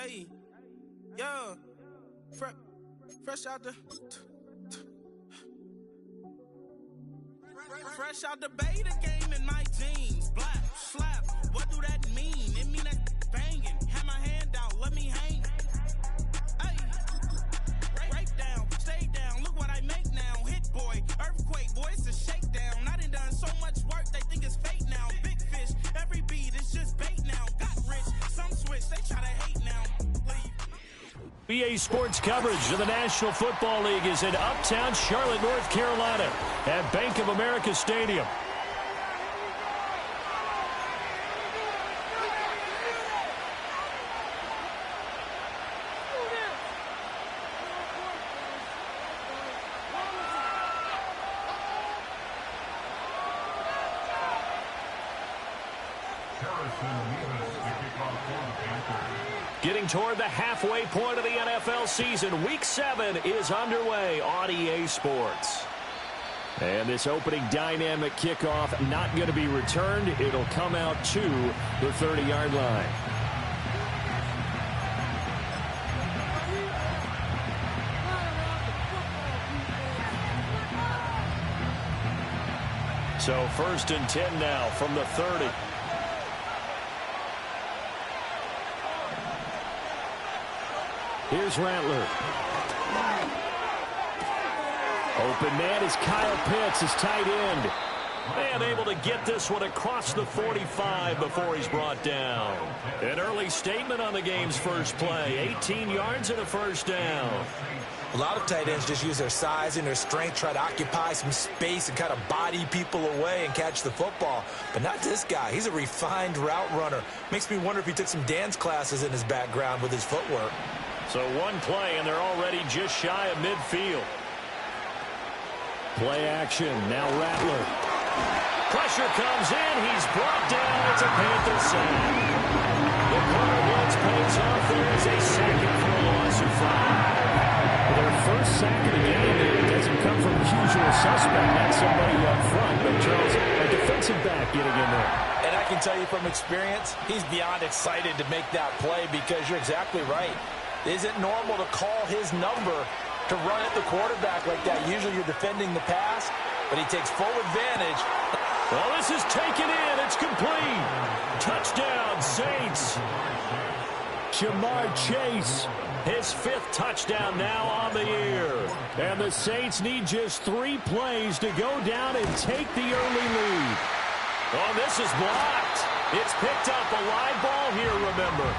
Hey, yeah, fresh out the beta game in my jeans. Black slap, what do that mean? It mean that banging. Have my hand out, let me hang. Hey, break down, stay down. Look what I make now. Hit boy, earthquake, boy, it's a shakedown. I done so much work, they think it's fake now. Big fish, every beat is just bait now. Got rich, some switch, they try to hate now. BA Sports coverage of the National Football League is in uptown Charlotte, North Carolina at Bank of America Stadium. Getting toward the halfway point of the NFL season, Week 7 is underway on EA Sports. And this opening dynamic kickoff not going to be returned. It'll come out to the 30-yard line. So 1st and 10 now from the 30. Here's Rattler. Open man is Kyle Pitts, his tight end. And able to get this one across the 45 before he's brought down. An early statement on the game's first play. 18 yards and a first down. A lot of tight ends just use their size and their strength, try to occupy some space and kind of body people away and catch the football. But not this guy. He's a refined route runner. Makes me wonder if he took some dance classes in his background with his footwork. So one play, and they're already just shy of midfield. Play action. Now Rattler. Pressure comes in. He's brought down. It's a Panthers sack. The corner blitz pays off. There is a second for a loss of 5. Their first sack of the game. It doesn't come from the usual suspect. That's somebody up front. But Charles, a defensive back getting in there. And I can tell you from experience, he's beyond excited to make that play because you're exactly right. Is it normal to call his number to run at the quarterback like that? Usually you're defending the pass, but he takes full advantage. Well, this is taken in. It's complete. Touchdown, Saints. Jamar Chase, his 5th touchdown now on the year. And the Saints need just 3 plays to go down and take the early lead. Oh, this is blocked. It's picked up. A live ball here, remember.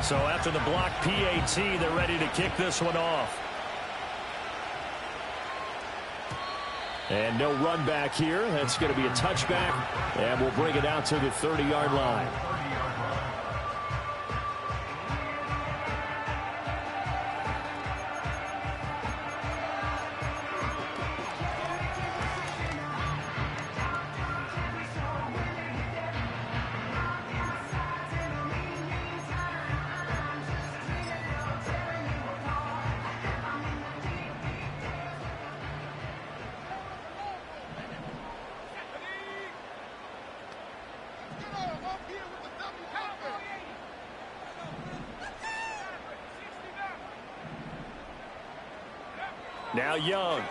So after the block PAT, they're ready to kick this one off. And no run back here. That's going to be a touchback. And we'll bring it out to the 30-yard line. Now Young.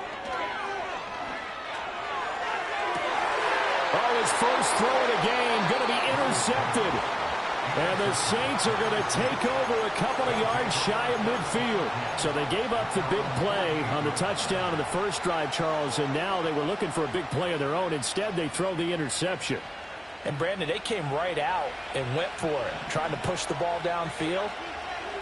Oh, his first throw of the game going to be intercepted. And the Saints are going to take over a couple of yards shy of midfield. So they gave up the big play on the touchdown in the first drive, Charles, and now they were looking for a big play of their own. Instead, they throw the interception. And, Brandon, they came right out and went for it, trying to push the ball downfield.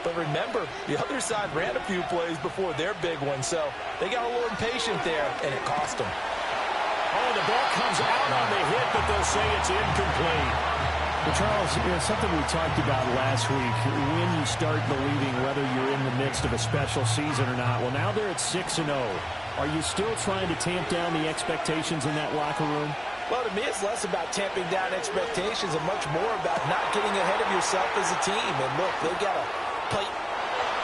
But remember, the other side ran a few plays before their big one, so they got a little impatient there, and it cost them. Oh, the ball comes out on the hit, but they'll say it's incomplete. Well, Charles, something we talked about last week, when you start believing whether you're in the midst of a special season or not. Well, now they're at 6-0. Are you still trying to tamp down the expectations in that locker room? Well, to me, it's less about tamping down expectations and much more about not getting ahead of yourself as a team. And look, they've got to play.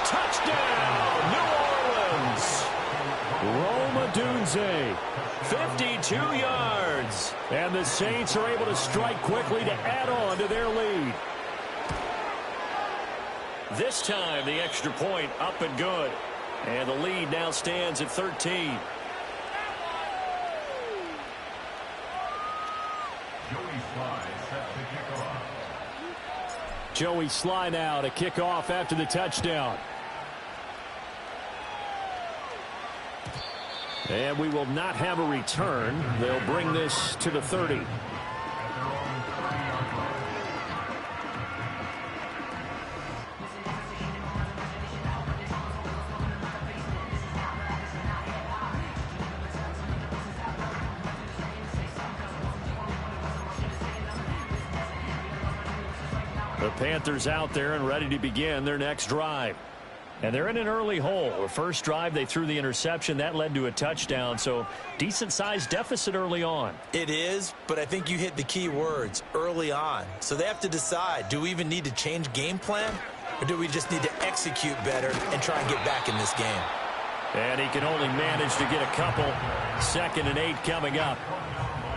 Touchdown, New Orleans. Roman Odunze. 52 yards. And the Saints are able to strike quickly to add on to their lead. This time, the extra point up and good. And the lead now stands at 13. Joey Sly now to kick off after the touchdown. And we will not have a return. They'll bring this to the 30. The Panthers out there and ready to begin their next drive. And they're in an early hole. The first drive, they threw the interception. That led to a touchdown, so decent-sized deficit early on. It is, but I think you hit the key words, early on. So they have to decide, do we even need to change game plan, or do we just need to execute better and try and get back in this game? And he can only manage to get a couple. 2nd and 8 coming up.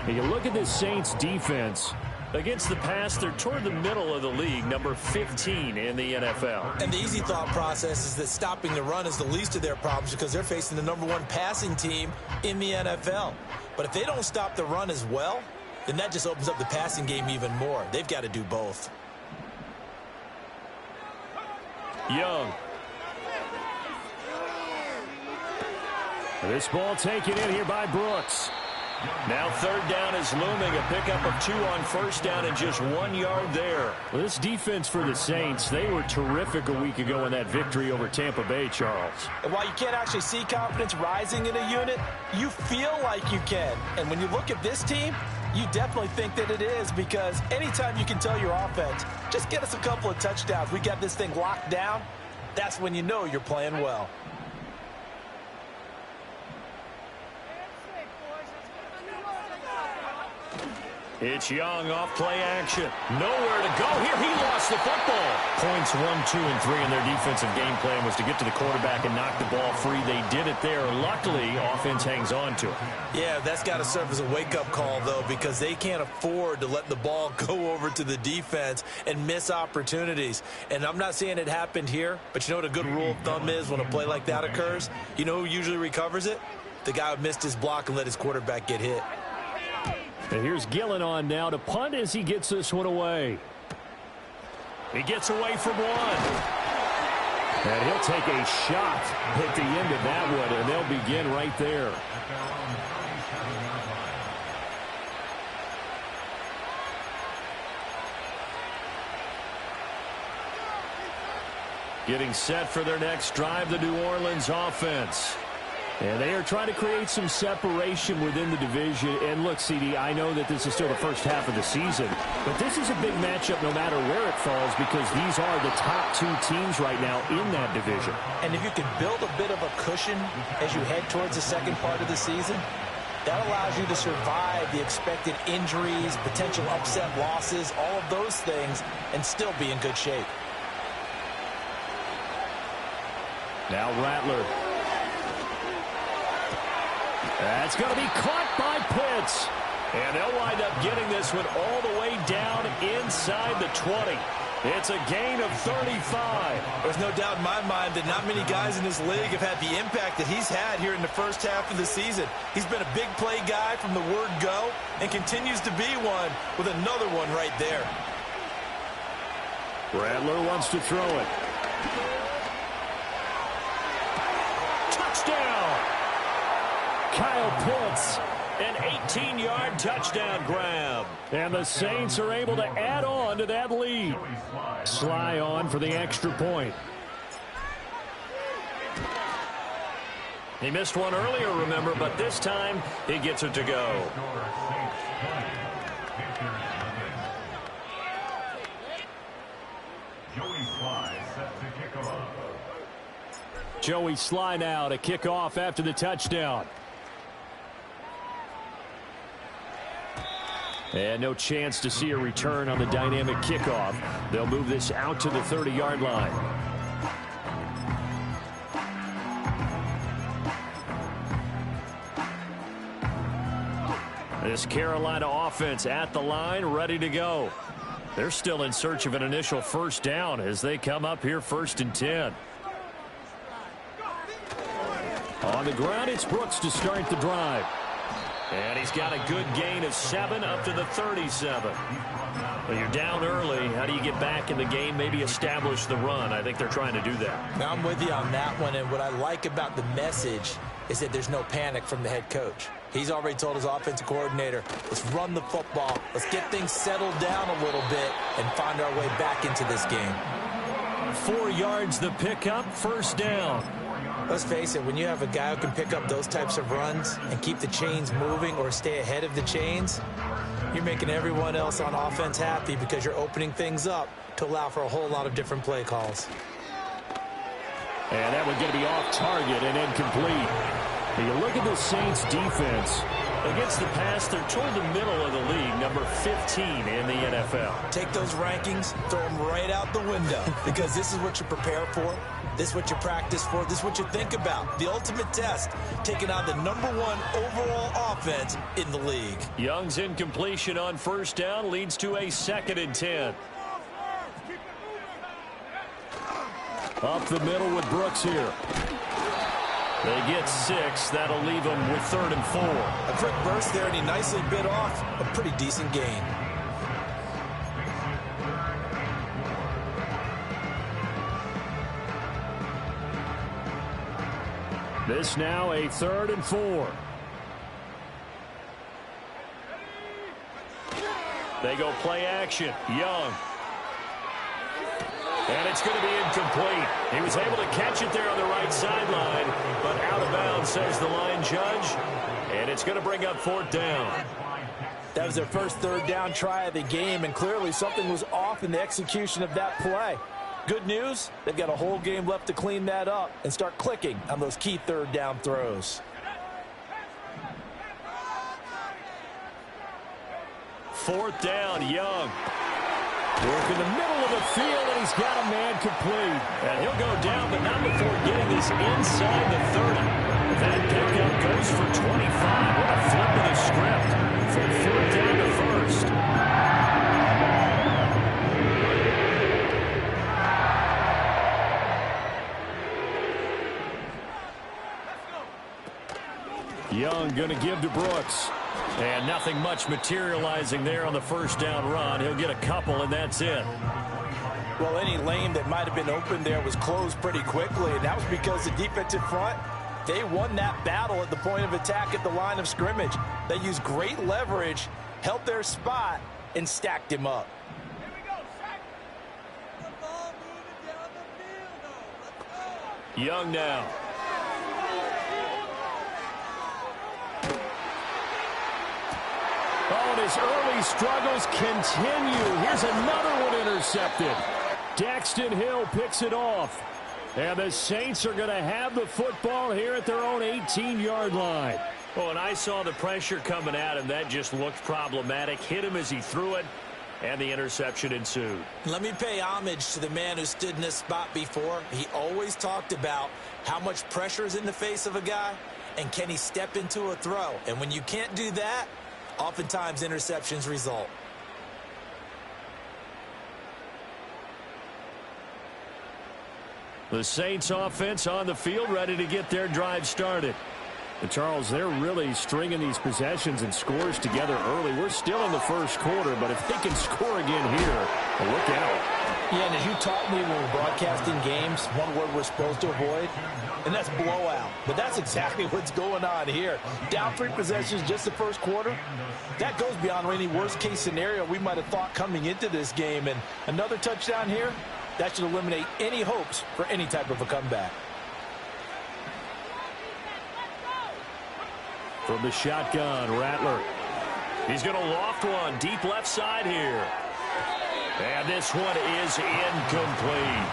You look at this Saints defense. Against the pass, they're toward the middle of the league, number 15 in the NFL. And the easy thought process is that stopping the run is the least of their problems because they're facing the #1 passing team in the NFL. But if they don't stop the run as well, then that just opens up the passing game even more. They've got to do both. Young. This ball taken in here by Brooks. Now 3rd down is looming. A pickup of 2 on 1st down and just 1 yard there. Well, this defense for the Saints, they were terrific a week ago in that victory over Tampa Bay, Charles. And while you can't actually see confidence rising in a unit, you feel like you can. And when you look at this team, you definitely think that it is, because anytime you can tell your offense, just get us a couple of touchdowns, we got this thing locked down, that's when you know you're playing well. It's Young off play action. Nowhere to go here. He lost the football. Points 1, 2, and 3 in their defensive game plan was to get to the quarterback and knock the ball free. They did it there. Luckily, offense hangs on to it. Yeah, that's got to serve as a wake-up call, though, because they can't afford to let the ball go over to the defense and miss opportunities. And I'm not saying it happened here, but you know what a good rule of thumb is when a play like that occurs? You know who usually recovers it? The guy who missed his block and let his quarterback get hit. And here's Gillen on now to punt as he gets this one away. He gets away from one. And he'll take a shot at the end of that one, and they'll begin right there. Getting set for their next drive, the New Orleans offense. And they are trying to create some separation within the division. And look, CD, I know that this is still the first half of the season, but this is a big matchup no matter where it falls, because these are the top 2 teams right now in that division. And if you can build a bit of a cushion as you head towards the second part of the season, that allows you to survive the expected injuries, potential upset losses, all of those things, and still be in good shape. Now Rattler. That's going to be caught by Pitts. And they'll wind up getting this one all the way down inside the 20. It's a gain of 35. There's no doubt in my mind that not many guys in this league have had the impact that he's had here in the first half of the season. He's been a big play guy from the word go and continues to be one with another one right there. Rattler wants to throw it. Touchdown! Kyle Pitts, an 18-yard touchdown grab. And the Saints are able to add on to that lead. Sly on for the extra point. He missed one earlier, remember, but this time he gets it to go. Joey Sly now to kick off after the touchdown. And no chance to see a return on the dynamic kickoff. They'll move this out to the 30-yard line. This Carolina offense at the line, ready to go. They're still in search of an initial first down as they come up here 1st and 10. On the ground, it's Brooks to start the drive. And he's got a good gain of 7 up to the 37. Well, you're down early. How do you get back in the game, maybe establish the run? I think they're trying to do that. Now, I'm with you on that one, and what I like about the message is that there's no panic from the head coach. He's already told his offensive coordinator, let's run the football, let's get things settled down a little bit and find our way back into this game. 4 yards the pickup, 1st down. Let's face it, when you have a guy who can pick up those types of runs and keep the chains moving or stay ahead of the chains, you're making everyone else on offense happy because you're opening things up to allow for a whole lot of different play calls. And that one's going to be off target and incomplete. You look at the Saints defense. Against the pass, they're toward the middle of the league, number 15 in the NFL. Take those rankings, throw them right out the window because this is what you prepare for. This is what you practice for. This is what you think about. The ultimate test, taking on the #1 overall offense in the league. Young's incompletion on 1st down leads to a 2nd and 10. Up the middle with Brooks here. They get 6. That'll leave them with 3rd and 4. A quick burst there, and he nicely bit off a pretty decent gain. This now a 3rd and 4. They go play action. Young. And it's going to be incomplete. He was able to catch it there on the right sideline, but out of bounds, says the line judge. And it's going to bring up 4th down. That was their first 3rd down try of the game, and clearly something was off in the execution of that play. Good news, they've got a whole game left to clean that up and start clicking on those key 3rd down throws. 4th down, Young. Work in the middle of the field, and he's got a man complete. And he'll go down, but not before getting this inside the 30. That pickup goes for 25. What a flip of the script from 4th down to 1st. Young going to give to Brooks. And nothing much materializing there on the 1st down run. He'll get a couple, and that's it. Well, any lane that might have been open there was closed pretty quickly, and that was because the defensive front, they won that battle at the point of attack at the line of scrimmage. They used great leverage, held their spot, and stacked him up. Young now. Oh, and his early struggles continue. Here's another one intercepted. Daxton Hill picks it off. And the Saints are going to have the football here at their own 18-yard line. Oh, and I saw the pressure coming at him. That just looked problematic. Hit him as he threw it, and the interception ensued. Let me pay homage to the man who stood in this spot before. He always talked about how much pressure is in the face of a guy, and can he step into a throw. And when you can't do that, oftentimes interceptions result. The Saints offense on the field, ready to get their drive started. And Charles, they're really stringing these possessions and scores together early. We're still in the 1st quarter, but if they can score again here, well, look out. Yeah, and as you taught me when we're broadcasting games, one word we're supposed to avoid, and that's blowout. But that's exactly what's going on here. Down 3 possessions just the 1st quarter. That goes beyond any worst-case scenario we might have thought coming into this game. And another touchdown here, that should eliminate any hopes for any type of a comeback. From the shotgun, Rattler. He's going to loft one deep left side here. And this one is incomplete.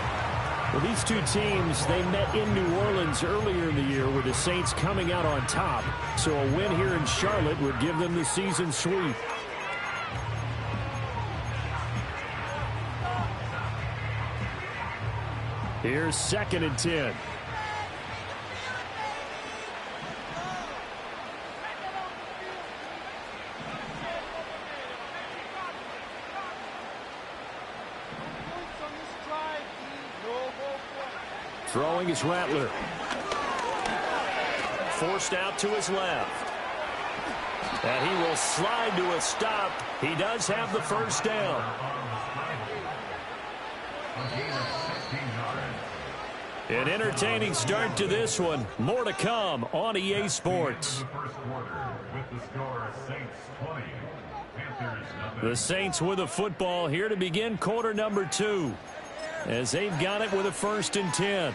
Well, these two teams, they met in New Orleans earlier in the year with the Saints coming out on top. So a win here in Charlotte would give them the season sweep. Here's 2nd and 10. Throwing is Rattler. Forced out to his left. And he will slide to a stop. He does have the first down. An entertaining start to this one. More to come on EA Sports. The Saints with a football here to begin quarter number 2, as they've got it with a 1st and 10.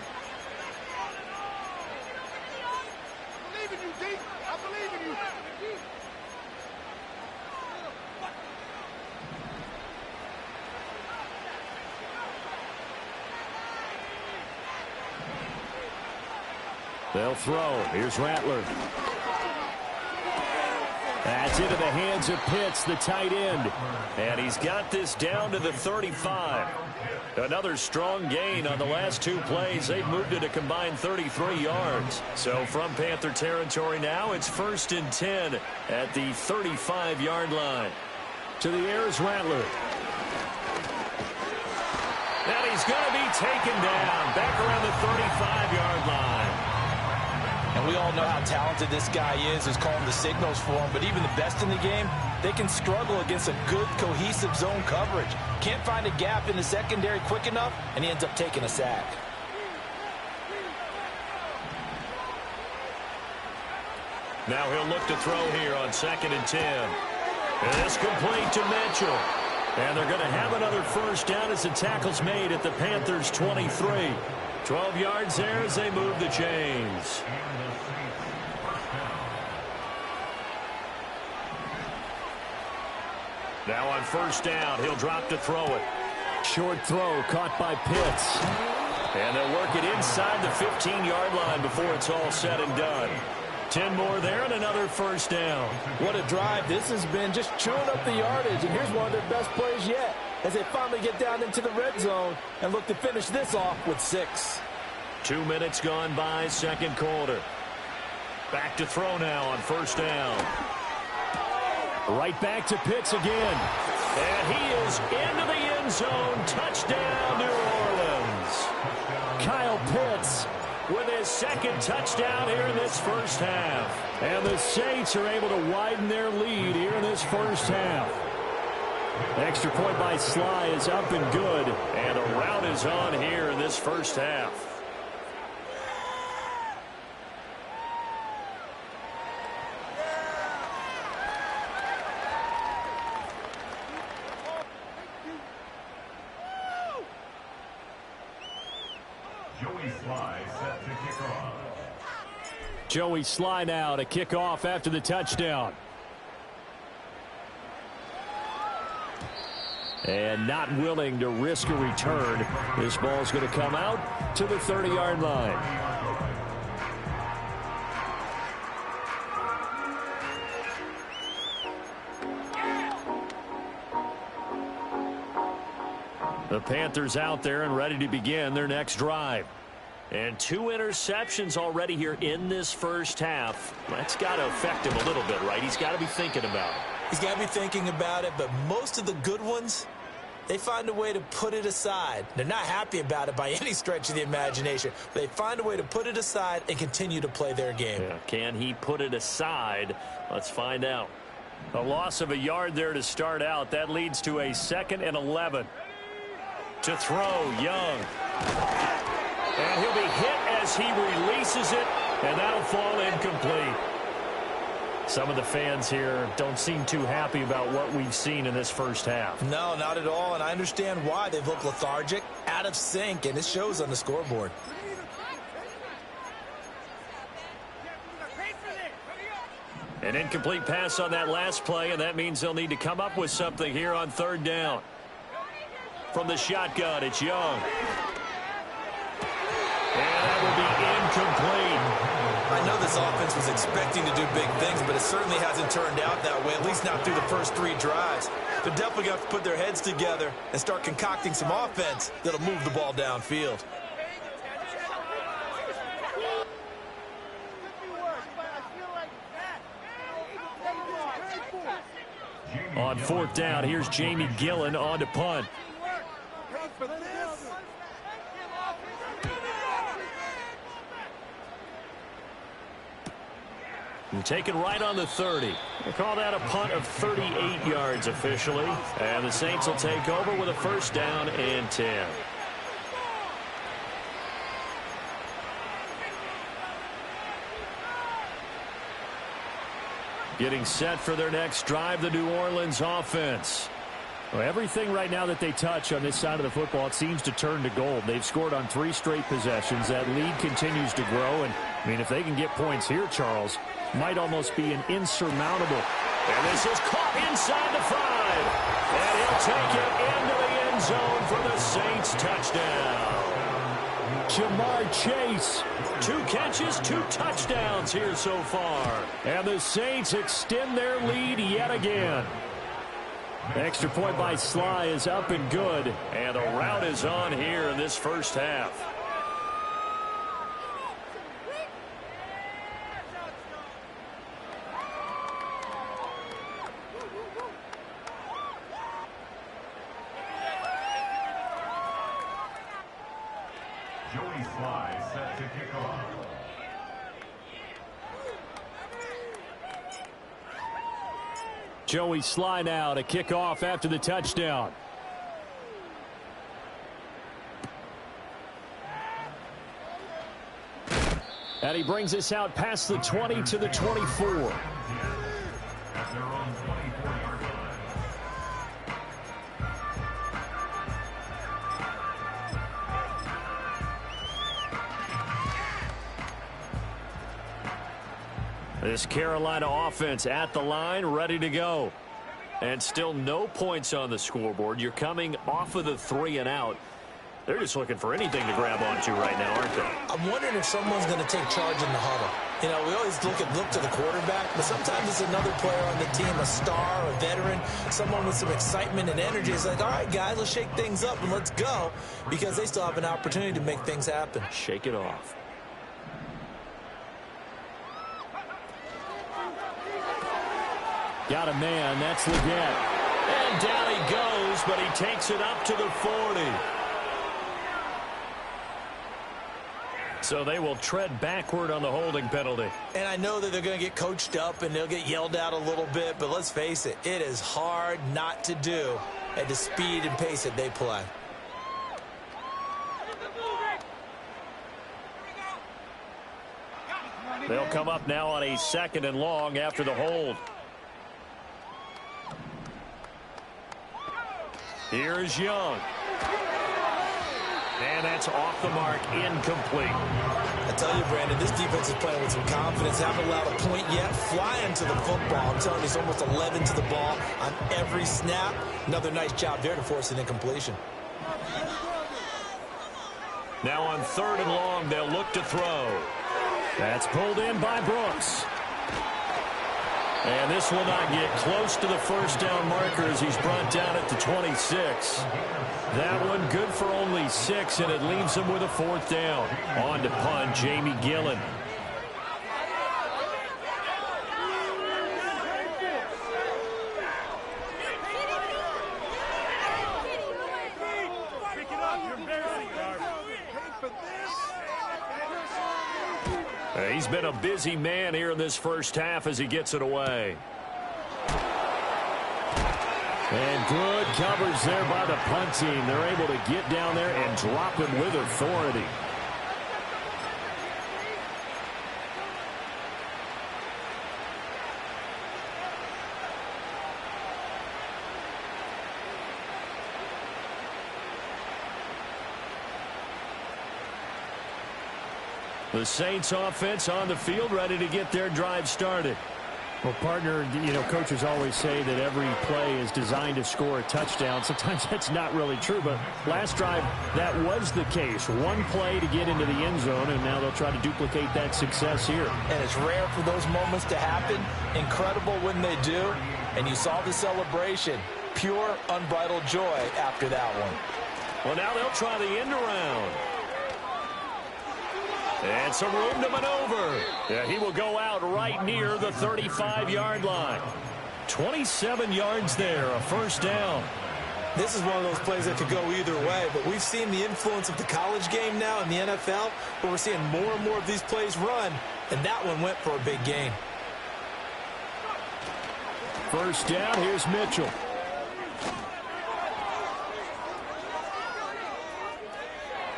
They'll throw. Here's Rattler. That's into the hands of Pitts, the tight end. And he's got this down to the 35. Another strong gain on the last 2 plays. They've moved it a combined 33 yards. So from Panther territory now, it's 1st and 10 at the 35-yard line. To the air is Rattler. And he's going to be taken down back around the 35-yard line. And we all know how talented this guy is, who's calling the signals for him. But even the best in the game, they can struggle against a good, cohesive zone coverage. Can't find a gap in the secondary quick enough, and he ends up taking a sack. Now he'll look to throw here on 2nd and 10. And it's complete to Mitchell. And they're going to have another first down as the tackle's made at the Panthers' 23. 12 yards there as they move the chains. Now on first down, he'll drop to throw it. Short throw caught by Pitts. And they'll work it inside the 15-yard line before it's all said and done. 10 more there and another first down. What a drive this has been, just chewing up the yardage. And here's one of their best plays yet, as they finally get down into the red zone and look to finish this off with 6. 2 minutes gone by, 2nd quarter. Back to throw now on first down. Right back to Pitts again. And he is into the end zone. Touchdown, New Orleans. Kyle Pitts with his 2nd touchdown here in this first half. And the Saints are able to widen their lead here in this first half. Extra point by Sly is up and good. And a rout is on here in this first half. Joey Sly now to kick off after the touchdown. And not willing to risk a return. This ball's going to come out to the 30-yard line. The Panthers out there and ready to begin their next drive. And 2 interceptions already here in this first half. That's got to affect him a little bit, right? He's got to be thinking about it. He's got to be thinking about it, but most of the good ones, they find a way to put it aside. They're not happy about it by any stretch of the imagination. They find a way to put it aside and continue to play their game. Yeah, can he put it aside? Let's find out. A loss of a yard there to start out. That leads to a 2nd and 11. To throw, Young. And he'll be hit as he releases it, and that'll fall incomplete. Some of the fans here don't seem too happy about what we've seen in this first half. No, not at all, and I understand why. They've looked lethargic, out of sync, and it shows on the scoreboard. An incomplete pass on that last play, and that means they'll need to come up with something here on 3rd down. From the shotgun, it's Young. And that will be incomplete. I know this offense was expecting to do big things, but it certainly hasn't turned out that way, at least not through the first 3 drives. They're definitely going to have to put their heads together and start concocting some offense that'll move the ball downfield. On 4th down, here's Jamie Gillen on to punt. And taken right on the 30. They call that a punt of 38 yards officially. And the Saints will take over with a first down and 10. Getting set for their next drive, the New Orleans offense. Well, everything right now that they touch on this side of the football, it seems to turn to gold. They've scored on 3 straight possessions. That lead continues to grow. And, I mean, if they can get points here, Charles, might almost be an insurmountable. And this is caught inside the 5. And he'll take it into the end zone for the Saints touchdown. Jamar Chase. 2 catches, 2 touchdowns here so far. And the Saints extend their lead yet again. The extra point by Sly is up and good. And the route is on here in this first half. Joey Sly set to kick off. Joey Sly now to kick off after the touchdown. And he brings us out past the 20 to the 24. At their own 24-yard line. This Carolina offense at the line, ready to go. And still no points on the scoreboard. You're coming off of the 3 and out. They're just looking for anything to grab onto right now, aren't they? I'm wondering if someone's going to take charge in the huddle. You know, we always look to the quarterback, but sometimes it's another player on the team, a star, a veteran, someone with some excitement and energy. It's like, all right, guys, let's shake things up and let's go, because they still have an opportunity to make things happen. Shake it off. Got a man. That's Leggett. And down he goes, but he takes it up to the 40. So they will tread backward on the holding penalty. And I know that they're going to get coached up and they'll get yelled at a little bit, but let's face it, it is hard not to do at the speed and pace that they play. They'll come up now on a 2nd and long after the hold. Here's Young. And that's off the mark, incomplete. I tell you, Brandon, this defense is playing with some confidence. Haven't allowed a point yet. Flying to the football. I'm telling you, it's almost 11 to the ball on every snap. Another nice job there to force an incompletion. Now on 3rd and long, they'll look to throw. That's pulled in by Brooks. And this will not get close to the first down marker as he's brought down at the 26. That one good for only 6, and it leaves him with a 4th down. On to punt, Jamie Gillen. He's been a busy man here in this first half as he gets it away. And good coverage there by the punt team. They're able to get down there and drop him with authority. The Saints offense on the field, ready to get their drive started. Well, partner, you know, coaches always say that every play is designed to score a touchdown. Sometimes that's not really true, but last drive, that was the case. One play to get into the end zone, and now they'll try to duplicate that success here. And it's rare for those moments to happen. Incredible when they do. And you saw the celebration. Pure, unbridled joy after that one. Well, now they'll try the end around. And some room to maneuver. Yeah, he will go out right near the 35-yard line. 27 yards there, a first down. This is one of those plays that could go either way, but we've seen the influence of the college game now in the NFL, where we're seeing more and more of these plays run, and that one went for a big gain. First down, here's Mitchell.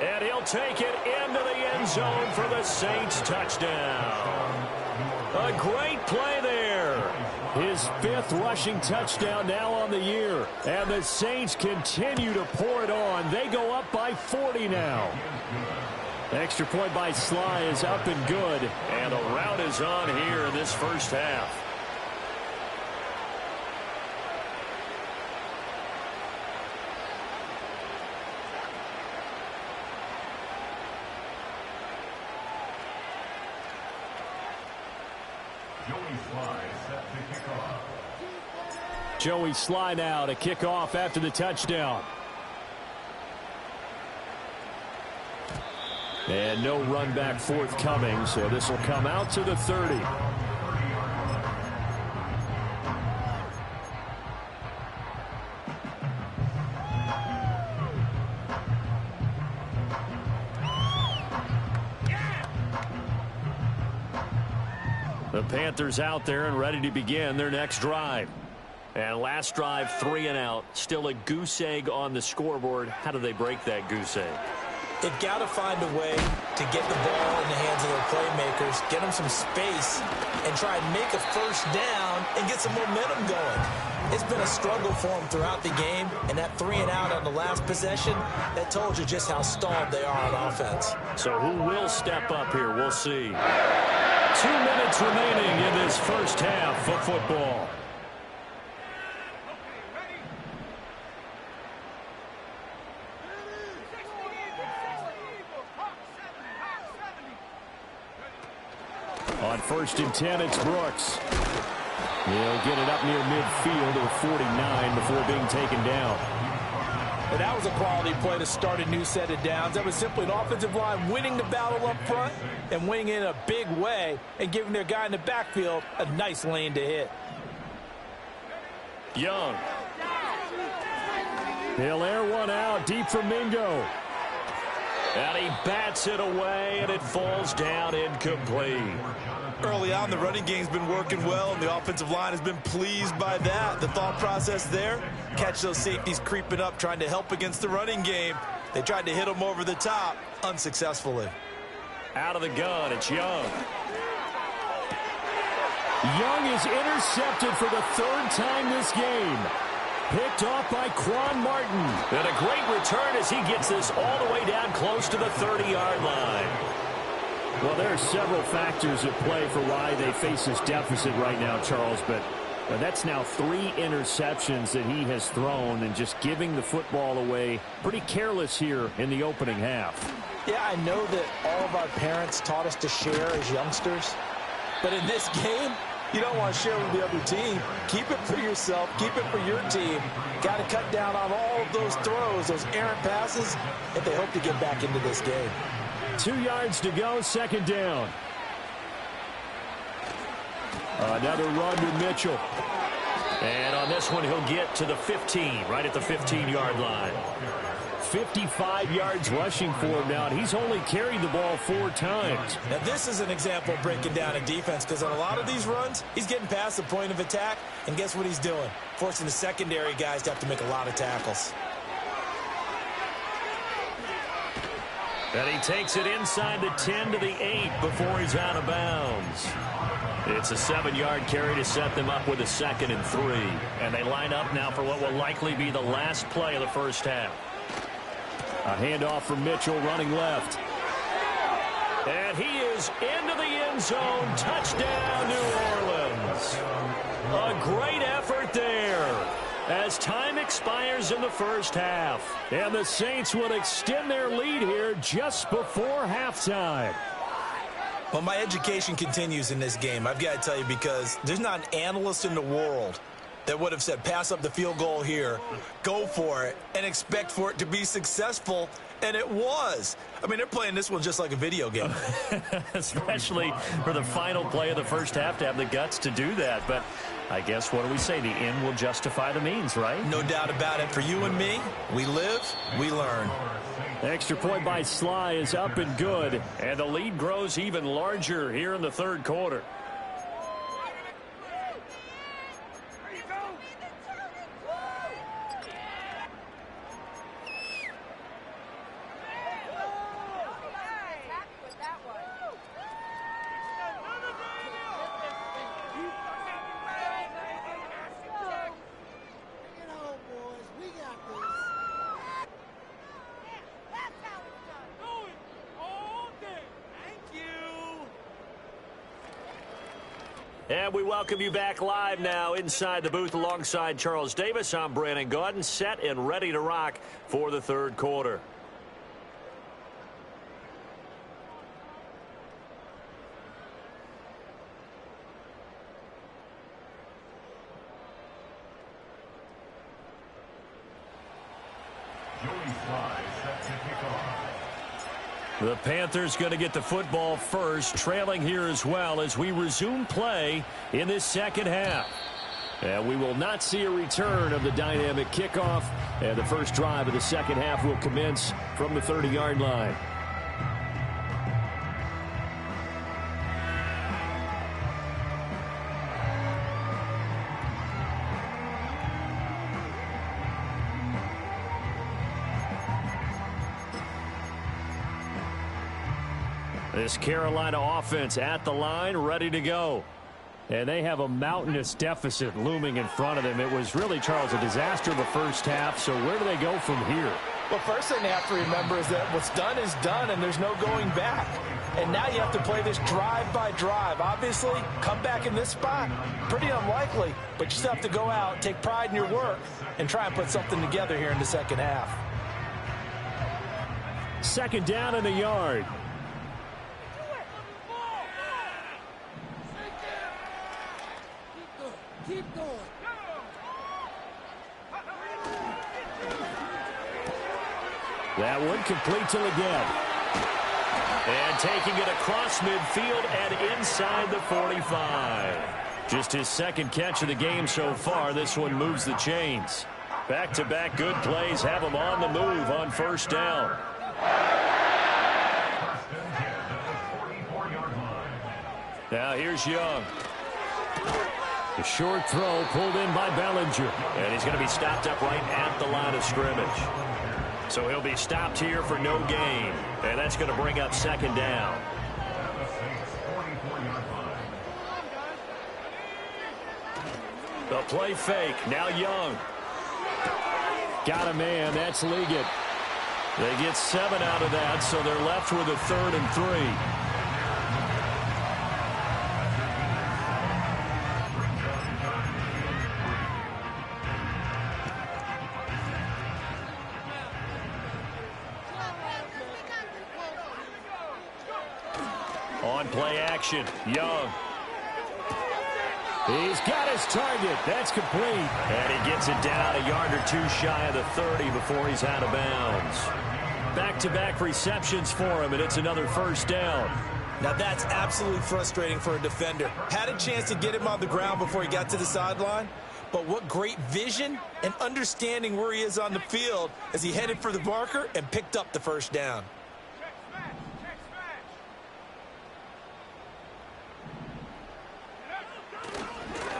And he'll take it into the end zone for the Saints touchdown. A great play there. His 5th rushing touchdown now on the year. And the Saints continue to pour it on. They go up by 40 now. Extra point by Sly is up and good. And a rout is on here in this first half. Joey Sly now to kick off after the touchdown. And no run back forthcoming, so this will come out to the 30. The Panthers out there and ready to begin their next drive. And last drive, 3 and out. Still a goose egg on the scoreboard. How do they break that goose egg? They've got to find a way to get the ball in the hands of their playmakers, get them some space, and try and make a first down and get some momentum going. It's been a struggle for them throughout the game, and that 3 and out on the last possession, that told you just how stalled they are on offense. So who will step up here? We'll see. 2 minutes remaining in this first half of football. On 1st and 10, it's Brooks. He'll get it up near midfield to the 49 before being taken down. And that was a quality play to start a new set of downs. That was simply an offensive line winning the battle up front and winning it in a big way and giving their guy in the backfield a nice lane to hit. Young. He'll air one out deep for Mingo. And he bats it away, and it falls down incomplete. Early on, the running game's been working well, and the offensive line has been pleased by that. The thought process there, catch those safeties creeping up, trying to help against the running game. They tried to hit them over the top, unsuccessfully. Out of the gun, it's Young. Young is intercepted for the 3rd time this game. Picked off by Quan Martin. And a great return as he gets this all the way down close to the 30-yard line. Well, there are several factors at play for why they face this deficit right now, Charles, but that's now 3 interceptions that he has thrown and just giving the football away pretty careless here in the opening half. Yeah, I know that all of our parents taught us to share as youngsters, but in this game, you don't want to share with the other team. Keep it for yourself. Keep it for your team. Got to cut down on all of those throws, those errant passes, if they hope to get back into this game. 2 yards to go, 2nd down. Another run to Mitchell. And on this one, he'll get to the 15, right at the 15-yard line. 55 yards rushing for him now, and he's only carried the ball 4 times. Now, this is an example of breaking down a defense, because on a lot of these runs, he's getting past the point of attack, and guess what he's doing? Forcing the secondary guys to have to make a lot of tackles. And he takes it inside the 10 to the 8 before he's out of bounds. It's a 7-yard carry to set them up with a 2nd and 3. And they line up now for what will likely be the last play of the first half. A handoff from Mitchell running left. And he is into the end zone. Touchdown, New Orleans. A great effort there as time expires in the first half. And the Saints will extend their lead here just before halftime. Well, my education continues in this game, I've got to tell you, because there's not an analyst in the world that would have said pass up the field goal here, go for it, and expect for it to be successful, and it was. I mean, they're playing this one just like a video game. Especially for the final play of the first half to have the guts to do that. But I guess, what do we say? The end will justify the means, right? No doubt about it. For you and me, we live, we learn. Extra point by Sly is up and good, and the lead grows even larger here in the 3rd quarter. And we welcome you back live now inside the booth alongside Charles Davis. I'm Brandon Gaudin, set and ready to rock for the third quarter. The Panthers going to get the football first, trailing here as well as we resume play in this second half. And we will not see a return of the dynamic kickoff. And the first drive of the second half will commence from the 30-yard line. This Carolina offense at the line, ready to go. And they have a mountainous deficit looming in front of them. It was really, Charles, a disaster the first half. So where do they go from here? Well, first thing they have to remember is that what's done is done, and there's no going back. And now you have to play this drive by drive. Obviously, come back in this spot, pretty unlikely. But you still have to go out, take pride in your work, and try and put something together here in the second half. Second down in the yard. Keep going. That one complete to again. And taking it across midfield and inside the 45. Just his second catch of the game so far. This one moves the chains. Back-to-back good plays have him on the move on first down. Now here's Young. A short throw pulled in by Bellinger. And he's going to be stopped up right at the line of scrimmage. So he'll be stopped here for no gain. And that's going to bring up second down. The play fake. Now Young. Got a man. That's Liggett. They get 7 out of that, so they're left with a 3rd and 3. On play action, Young. He's got his target. That's complete. And he gets it down a yard or two shy of the 30 before he's out of bounds. Back-to-back receptions for him, and it's another first down. Now that's absolutely frustrating for a defender. Had a chance to get him on the ground before he got to the sideline, but what great vision and understanding where he is on the field as he headed for the marker and picked up the first down.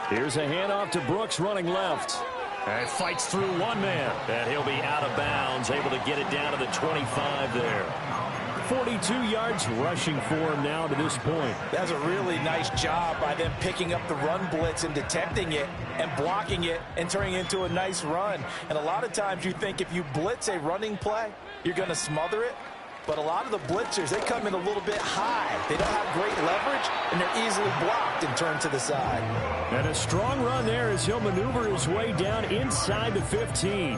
Here's a handoff to Brooks running left. And fights through one man. And he'll be out of bounds, able to get it down to the 25 there. 42 yards rushing for him now to this point. That's a really nice job by them picking up the run blitz and detecting it and blocking it and turning it into a nice run. And a lot of times you think if you blitz a running play, you're going to smother it. But a lot of the blitzers, they come in a little bit high. They don't have great leverage, and they're easily blocked and turned to the side. And a strong run there as he'll maneuver his way down inside the 15.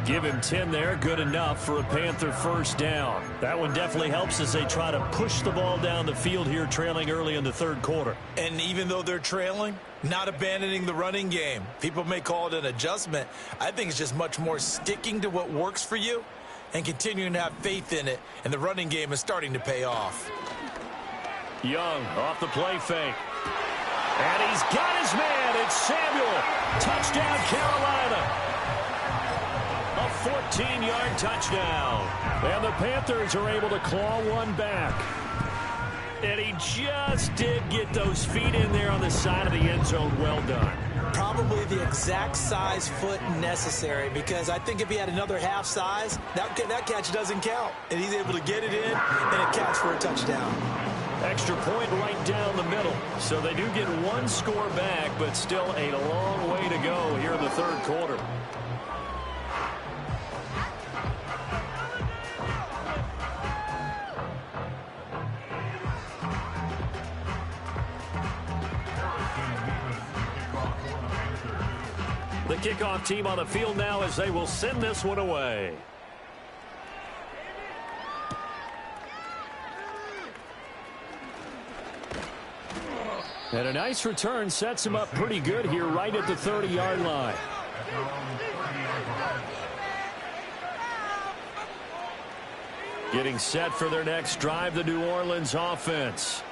Give him 10 there, good enough for a Panther first down. That one definitely helps as they try to push the ball down the field here, trailing early in the third quarter. And even though they're trailing, not abandoning the running game. People may call it an adjustment. I think it's just much more sticking to what works for you and continuing to have faith in it, and the running game is starting to pay off. Young off the play fake. And he's got his man. It's Samuel. Touchdown, Carolina. A 14-yard touchdown. And the Panthers are able to claw one back. And he just did get those feet in there on the side of the end zone. Well done. Probably the exact size foot necessary, because I think if he had another half size, that catch doesn't count. And he's able to get it in and a catch for a touchdown. Extra point right down the middle. So they do get one score back, but still a long way to go here in the third quarter. The kickoff team on the field now as they will send this one away. And a nice return sets him up pretty good here right at the 30-yard line. Getting set for their next drive, the New Orleans offense.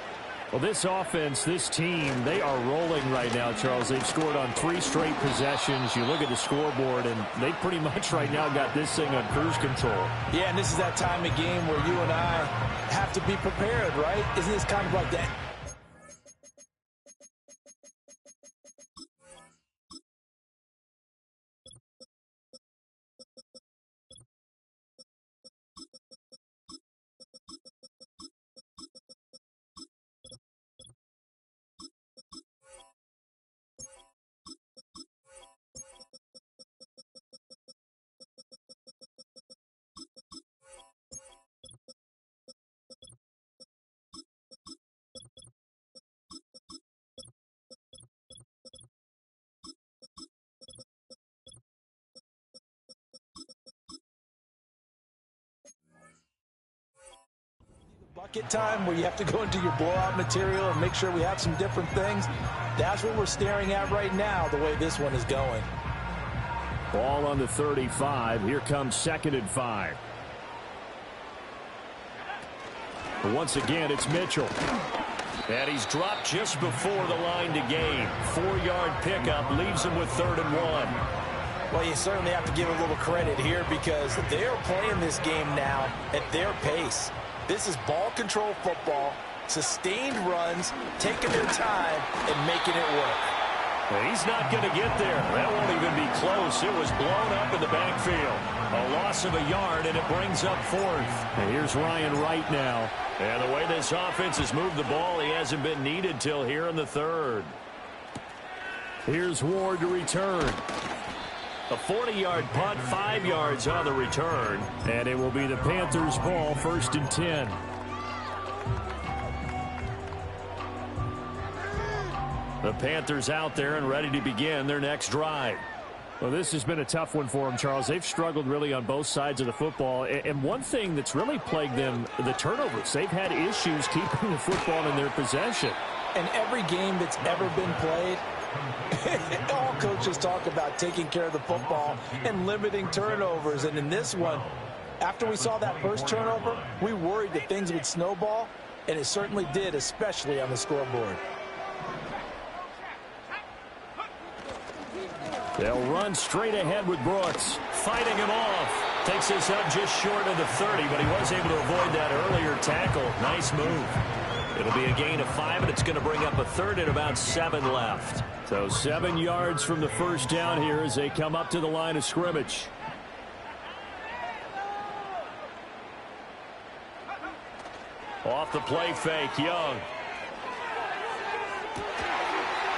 Well, this offense, this team, they are rolling right now, Charles. They've scored on 3 straight possessions. You look at the scoreboard, and they pretty much right now got this thing on cruise control. Yeah, and this is that time of game where you and I have to be prepared, right? Isn't this kind of like that? Bucket time where you have to go into your blowout material and make sure we have some different things. That's what we're staring at right now, the way this one is going. Ball on the 35. Here comes 2nd and 5. But once again, it's Mitchell. And he's dropped just before the line to gain. 4-yard pickup leaves him with 3rd and 1. Well, you certainly have to give a little credit here because they are playing this game now at their pace. This is ball control football, sustained runs, taking their time, and making it work. Well, he's not going to get there. That won't even be close. It was blown up in the backfield. A loss of a yard, and it brings up 4th. And here's Ryan Wright now. And the way this offense has moved the ball, he hasn't been needed till here in the 3rd. Here's Ward to return. A 40-yard punt, 5 yards on the return. And it will be the Panthers' ball, 1st and 10. The Panthers out there and ready to begin their next drive. Well, this has been a tough one for them, Charles. They've struggled really on both sides of the football. And one thing that's really plagued them, the turnovers. They've had issues keeping the football in their possession. And every game that's ever been played, all coaches talk about taking care of the football and limiting turnovers. And in this one, after we saw that first turnover, we worried that things would snowball, and it certainly did, especially on the scoreboard. They'll run straight ahead with Brooks. Fighting him off. Takes this up just short of the 30, but he was able to avoid that earlier tackle. Nice move. It'll be a gain of 5, and it's going to bring up a 3rd and about 7 left. So 7 yards from the first down here as they come up to the line of scrimmage. Off the play fake, Young.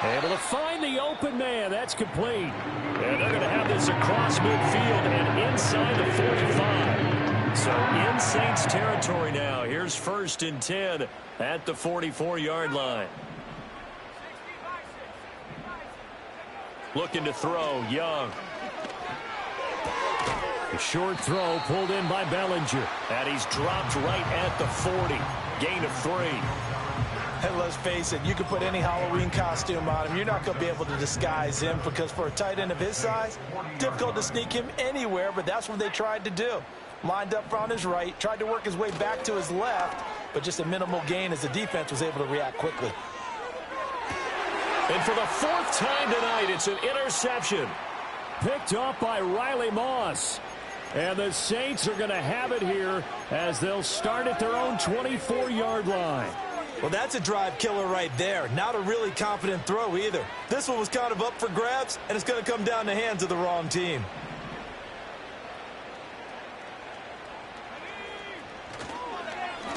Able to find the open man. That's complete. And they're going to have this across midfield and inside the 45. So in Saints territory now. Here's 1st and 10 at the 44-yard line. Looking to throw, Young. A short throw pulled in by Bellinger. And he's dropped right at the 40. Gain of 3. And let's face it, you can put any Halloween costume on him. You're not going to be able to disguise him because for a tight end of his size, difficult to sneak him anywhere, but that's what they tried to do. Lined up on his right, tried to work his way back to his left, but just a minimal gain as the defense was able to react quickly. And for the 4th time tonight, it's an interception. Picked off by Riley Moss. And the Saints are going to have it here as they'll start at their own 24-yard line. Well, that's a drive killer right there. Not a really confident throw either. This one was kind of up for grabs, and it's going to come down the hands of the wrong team.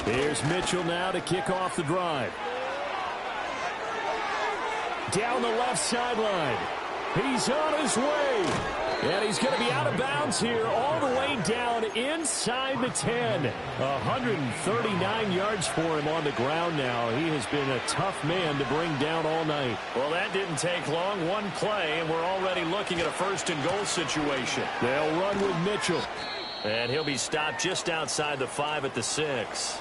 Here's Mitchell now to kick off the drive. Down the left sideline. He's on his way. And he's going to be out of bounds here all the way down inside the 10. 139 yards for him on the ground now. He has been a tough man to bring down all night. Well, that didn't take long. One play, and we're already looking at a first-and-goal situation. They'll run with Mitchell. And he'll be stopped just outside the 5 at the 6.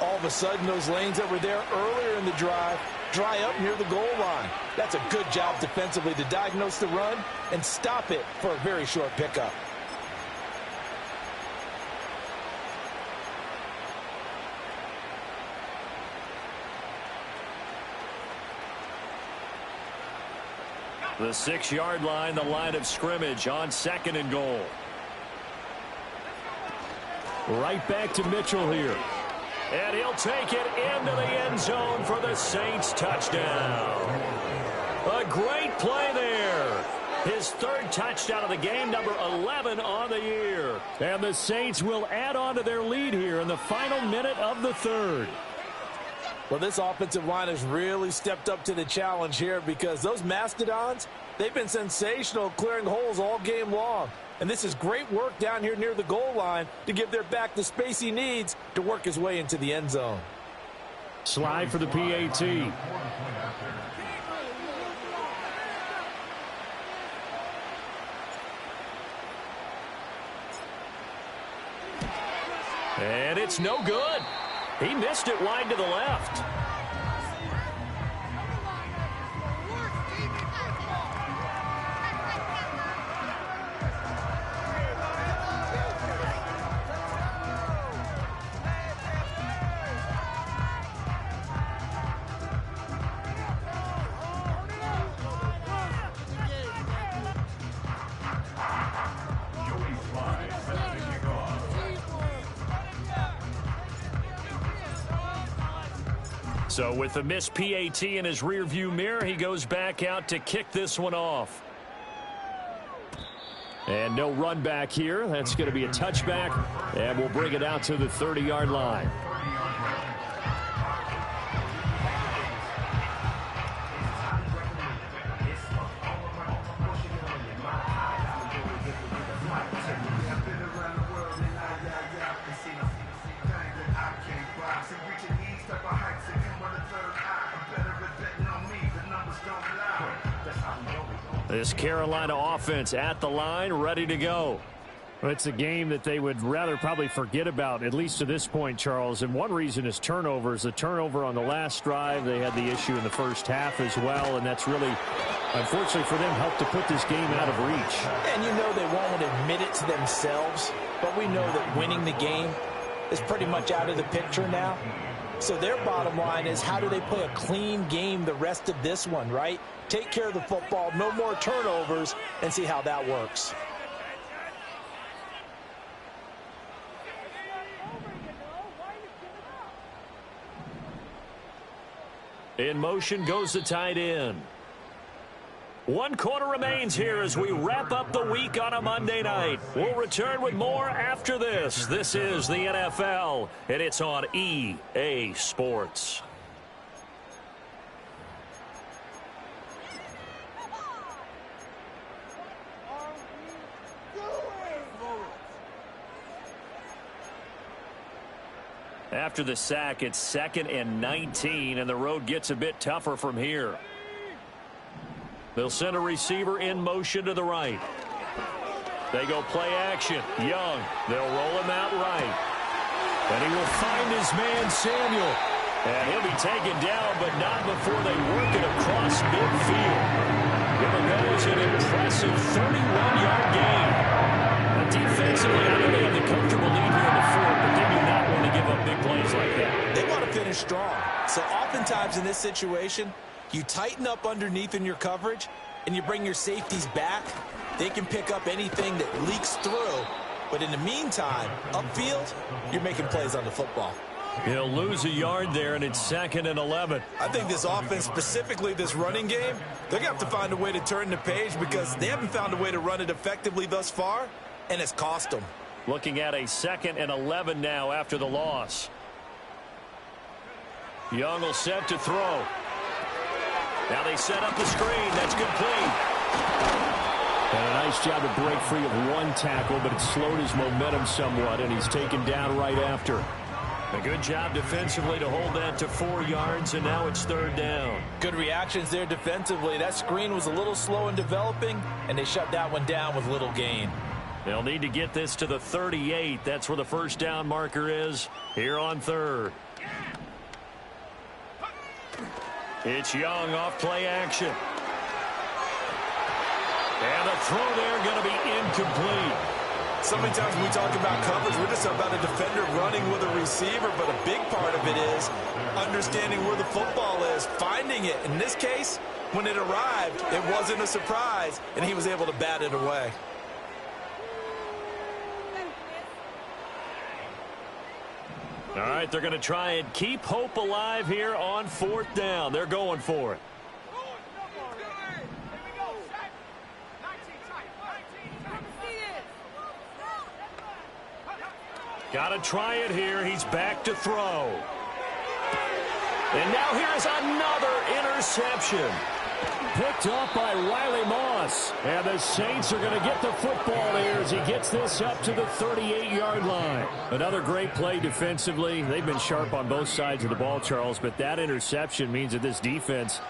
All of a sudden, those lanes that were there earlier in the drive dry up near the goal line. That's a good job defensively to diagnose the run and stop it for a very short pickup. The 6-yard line, the line of scrimmage on 2nd and goal. Right back to Mitchell here. And he'll take it into the end zone for the Saints touchdown. A great play there. His 3rd touchdown of the game, number 11 on the year. And the Saints will add on to their lead here in the final minute of the 3rd. Well, this offensive line has really stepped up to the challenge here because those Mastodons, they've been sensational clearing holes all game long. And this is great work down here near the goal line to give their back the space he needs to work his way into the end zone. Slide for the PAT. And it's no good. He missed it wide to the left. So with the missed PAT in his rearview mirror, he goes back out to kick this one off. And no run back here. That's going to be a touchback, and we'll bring it out to the 30-yard line. This Carolina offense at the line, ready to go. Well, it's a game that they would rather probably forget about, at least to this point, Charles. And one reason is turnovers. The turnover on the last drive, they had the issue in the first half as well, and that's really, unfortunately for them, helped to put this game out of reach. And you know they won't admit it to themselves, but we know that winning the game is pretty much out of the picture now. So their bottom line is, how do they play a clean game the rest of this one, right? Take care of the football, no more turnovers, and see how that works. In motion goes the tight end. 1 quarter remains here as we wrap up the week on a Monday night. We'll return with more after this. This is the NFL, and it's on EA Sports. After the sack, it's 2nd and 19, and the road gets a bit tougher from here. They'll send a receiver in motion to the right. They go play action. Young. They'll roll him out right. And he will find his man, Samuel. And he'll be taken down, but not before they work it across midfield. Here goes an impressive 31-yard gain. Defensively, I know they have the comfortable lead here in the 4th, but they do not want to give up big plays like that. They want to finish strong. So oftentimes in this situation, you tighten up underneath in your coverage, and you bring your safeties back. They can pick up anything that leaks through. But in the meantime, upfield, you're making plays on the football. He'll lose a yard there, and it's 2nd and 11. I think this offense, specifically this running game, they're going to have to find a way to turn the page because they haven't found a way to run it effectively thus far, and it's cost them. Looking at a 2nd and 11 now after the loss. Young will set to throw. Now they set up the screen. That's complete. And a nice job to break free of one tackle, but it slowed his momentum somewhat, and he's taken down right after. A good job defensively to hold that to 4 yards, and now it's 3rd down. Good reactions there defensively. That screen was a little slow in developing, and they shut that one down with little gain. They'll need to get this to the 38. That's where the first down marker is here on 3rd. It's Young off play action. And the throw there going to be incomplete. So many times when we talk about coverage, we're just about a defender running with a receiver, but a big part of it is understanding where the football is, finding it. In this case, when it arrived, it wasn't a surprise, and he was able to bat it away. All right, they're going to try and keep hope alive here on 4th down. They're going for it. Got to try it here. He's back to throw. And now here's another interception. Picked off by Riley Moss. And the Saints are going to get the football here as he gets this up to the 38-yard line. Another great play defensively. They've been sharp on both sides of the ball, Charles, but that interception means that this defense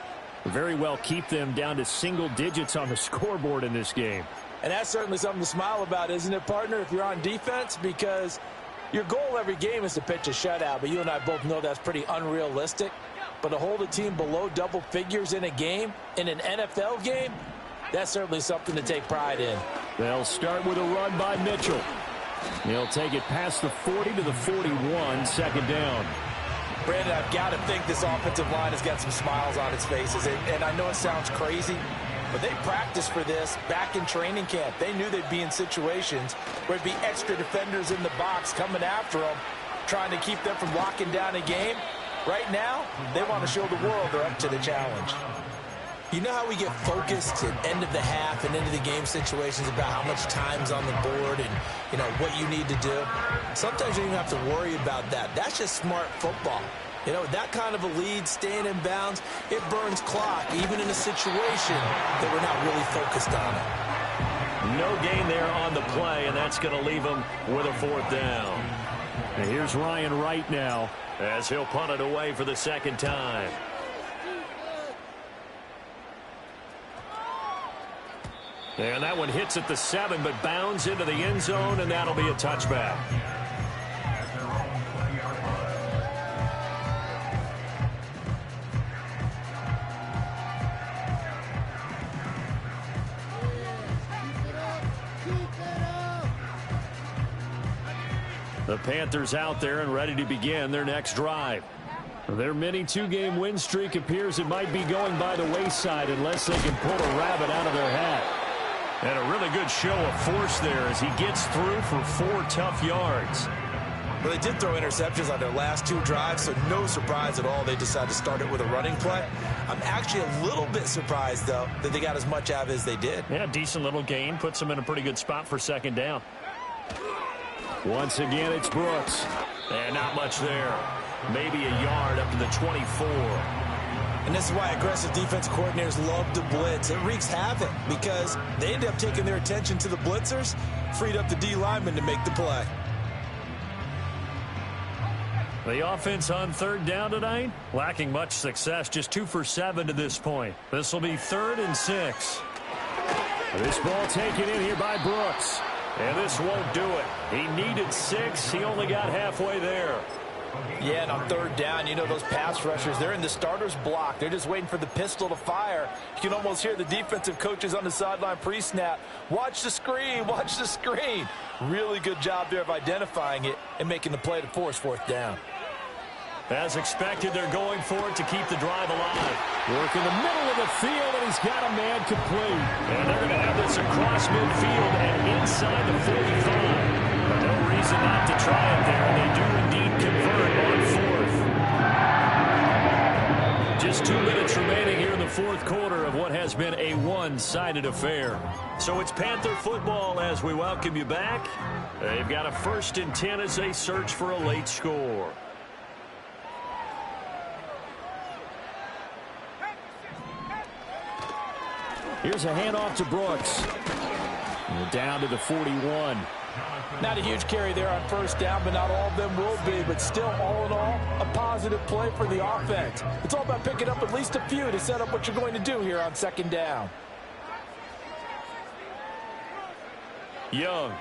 very well keep them down to single digits on the scoreboard in this game. And that's certainly something to smile about, isn't it, partner, if you're on defense? Because your goal every game is to pitch a shutout, but you and I both know that's pretty unrealistic. But to hold a team below double figures in a game, in an NFL game, that's certainly something to take pride in. They'll start with a run by Mitchell. He'll take it past the 40 to the 41, 2nd down. Brandon, I've got to think this offensive line has got some smiles on its faces. And I know it sounds crazy, but they practiced for this back in training camp. They knew they'd be in situations where it'd be extra defenders in the box coming after them, trying to keep them from locking down a game. Right now, they want to show the world they're up to the challenge. You know how we get focused at end of the half and into the game situations about how much time's on the board and, you know, what you need to do? Sometimes you don't even have to worry about that. That's just smart football. You know, that kind of a lead, staying in bounds, it burns clock, even in a situation that we're not really focused on it. No gain there on the play, and that's going to leave them with a 4th down. And here's Ryan Wright now, as he'll punt it away for the 2nd time. And that one hits at the 7, but bounds into the end zone, and that'll be a touchback. The Panthers out there and ready to begin their next drive. Their mini 2-game win streak appears it might be going by the wayside unless they can pull a rabbit out of their hat. And a really good show of force there as he gets through for 4 tough yards. Well, they did throw interceptions on their last 2 drives, so no surprise at all they decided to start it with a running play. I'm actually a little bit surprised, though, that they got as much out of it as they did. Yeah, decent little gain. Puts them in a pretty good spot for 2nd down. Once again, it's Brooks. And not much there. Maybe a yard up to the 24. And this is why aggressive defense coordinators love to blitz. It wreaks havoc because they end up taking their attention to the blitzers, freed up the D lineman to make the play. The offense on 3rd down tonight, lacking much success, just 2 for 7 to this point. This will be 3rd and 6. This ball taken in here by Brooks. And this won't do it. He needed 6. He only got halfway there. Yeah, and on 3rd down, you know those pass rushers, they're in the starter's block. They're just waiting for the pistol to fire. You can almost hear the defensive coaches on the sideline pre-snap. Watch the screen, watch the screen. Really good job there of identifying it and making the play to force 4th down. As expected, they're going for it to keep the drive alive. Work in the middle of the field, and he's got a man complete. And they're going to have this across midfield and inside the 45. But no reason not to try it there, and they do indeed convert on 4th. Just 2 minutes remaining here in the 4th quarter of what has been a one-sided affair. So it's Panther football as we welcome you back. They've got a 1st and 10 as they search for a late score. Here's a handoff to Brooks. And down to the 41. Not a huge carry there on first down, but not all of them will be. But still, all in all, a positive play for the offense. It's all about picking up at least a few to set up what you're going to do here on second down. Young.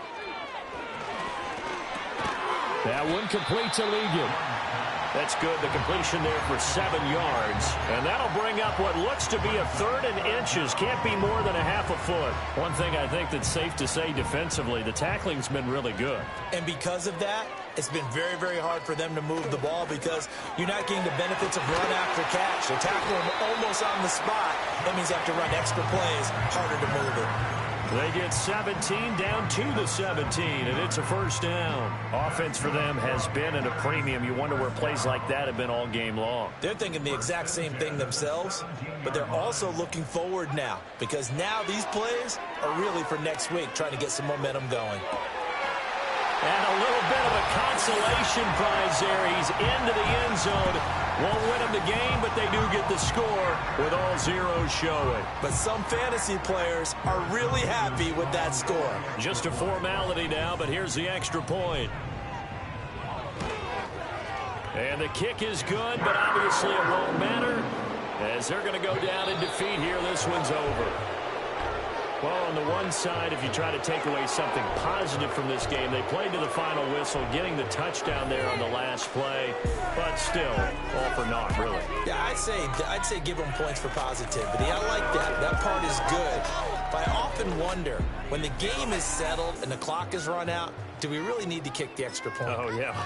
That one complete to Ligon. That's good. The completion there for 7 yards. And that'll bring up what looks to be a 3rd and inches. Can't be more than a half a foot. One thing I think that's safe to say defensively, the tackling's been really good. And because of that, it's been very, very hard for them to move the ball because you're not getting the benefits of run after catch. They tackle them almost on the spot. That means you have to run extra plays, harder to move it. They get 17 down to the 17, and it's a first down. Offense for them has been at a premium. You wonder where plays like that have been all game long. They're thinking the exact same thing themselves, but they're also looking forward now because now these plays are really for next week, trying to get some momentum going. And a little bit of a consolation prize there. He's into the end zone. Won't win them the game, but they do get the score with all zeros showing. But some fantasy players are really happy with that score. Just a formality now, but here's the extra point. And the kick is good, but obviously it won't matter as they're going to go down in defeat here. This one's over. Well, on the one side, if you try to take away something positive from this game, they played to the final whistle, getting the touchdown there on the last play, but still, all for naught, really. Yeah, I'd say give them points for positivity. I like that. That part is good. But I often wonder, when the game is settled and the clock is run out, do we really need to kick the extra point? Oh, yeah.